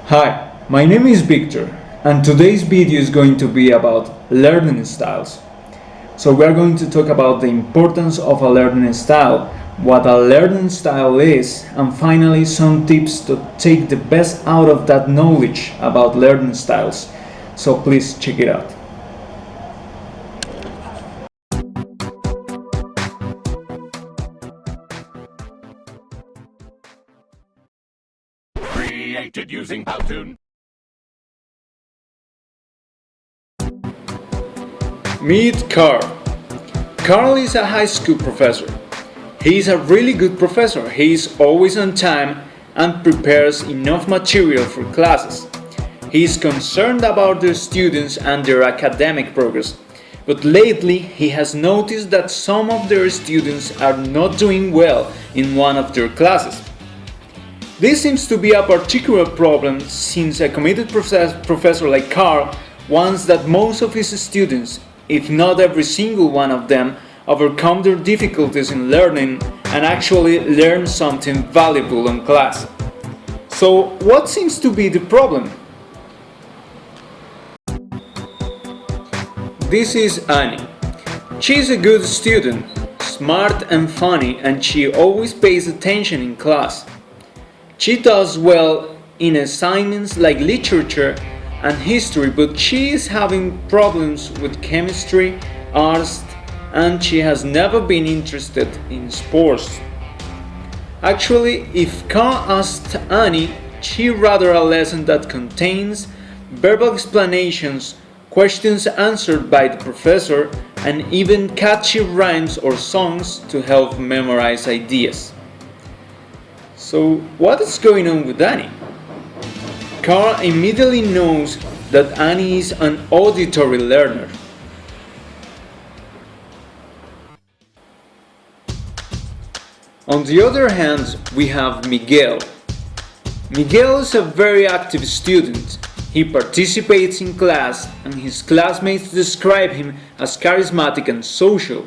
Hi, my name is Victor, and today's video is going to be about learning styles. So we are going to talk about the importance of a learning style, what a learning style is, and finally some tips to take the best out of that knowledge about learning styles. So please check it out. Created using Powtoon. Meet Carl. Carl is a high school professor. He is a really good professor. He is always on time and prepares enough material for classes. He is concerned about the students and their academic progress. But lately, he has noticed that some of their students are not doing well in one of their classes. This seems to be a particular problem since a committed professor like Carl wants that most of his students, if not every single one of them, overcome their difficulties in learning and actually learn something valuable in class. So, what seems to be the problem? This is Annie. She is a good student, smart and funny, and she always pays attention in class. She does well in assignments like literature and history, but she is having problems with chemistry, arts, and she has never been interested in sports. Actually, if Carl asked Annie, she'd rather a lesson that contains verbal explanations, questions answered by the professor, and even catchy rhymes or songs to help memorize ideas. So, what is going on with Annie? Carl immediately knows that Annie is an auditory learner. On the other hand, we have Miguel. Miguel is a very active student. He participates in class and his classmates describe him as charismatic and social.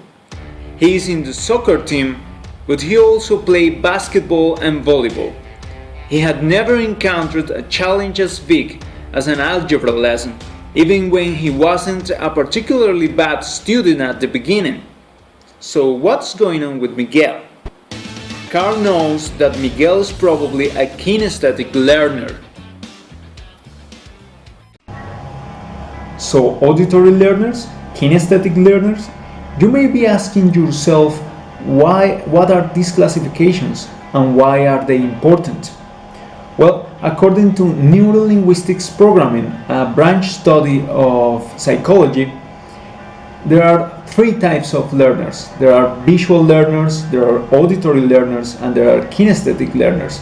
He is in the soccer team, but he also played basketball and volleyball. He had never encountered a challenge as big as an algebra lesson, even when he wasn't a particularly bad student at the beginning. So what's going on with Miguel? Carl knows that Miguel is probably a kinesthetic learner. So auditory learners? Kinesthetic learners? You may be asking yourself, what are these classifications and why are they important? Well, according to neurolinguistics programming, a branch study of psychology, there are three types of learners. There are visual learners, there are auditory learners, and there are kinesthetic learners.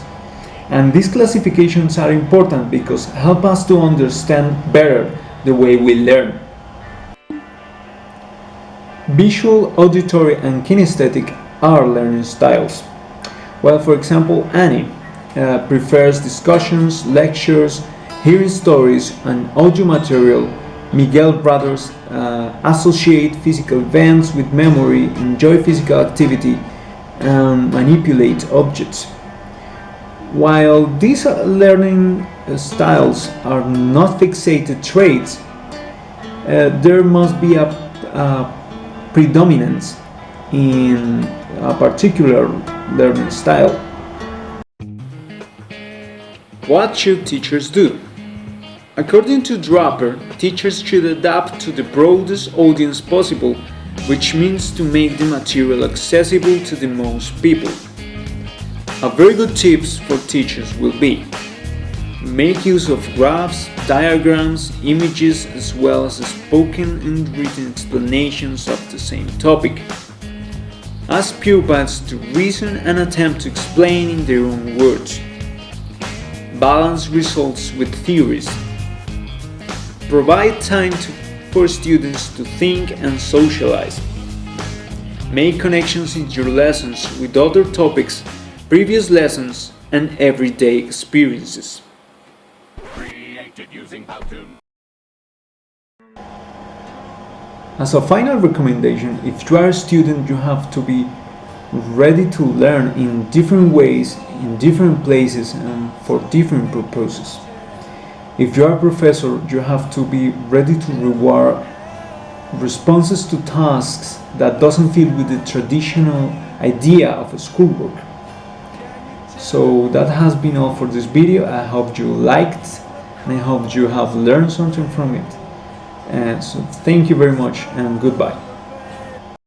And these classifications are important because help us to understand better the way we learn. Visual, auditory, and kinesthetic are learning styles. Well, for example, Annie prefers discussions, lectures, hearing stories, and audio material. Miguel rather associate physical events with memory, enjoy physical activity, and manipulate objects. While these learning styles are not fixated traits, there must be a predominance in a particular learning style. What should teachers do? According to Draper, teachers should adapt to the broadest audience possible, which means to make the material accessible to the most people. A very good tips for teachers will be: make use of graphs, diagrams, images, as well as spoken and written explanations of the same topic. Ask pupils to reason and attempt to explain in their own words. Balance results with theories. Provide time for students to think and socialize. Make connections in your lessons with other topics, previous lessons, and everyday experiences. Created using Powtoon. As a final recommendation, if you are a student, you have to be ready to learn in different ways, in different places, and for different purposes. If you are a professor, you have to be ready to reward responses to tasks that doesn't fit with the traditional idea of a schoolwork. So that has been all for this video. I hope you liked and I hope you have learned something from it. And so thank you very much and goodbye.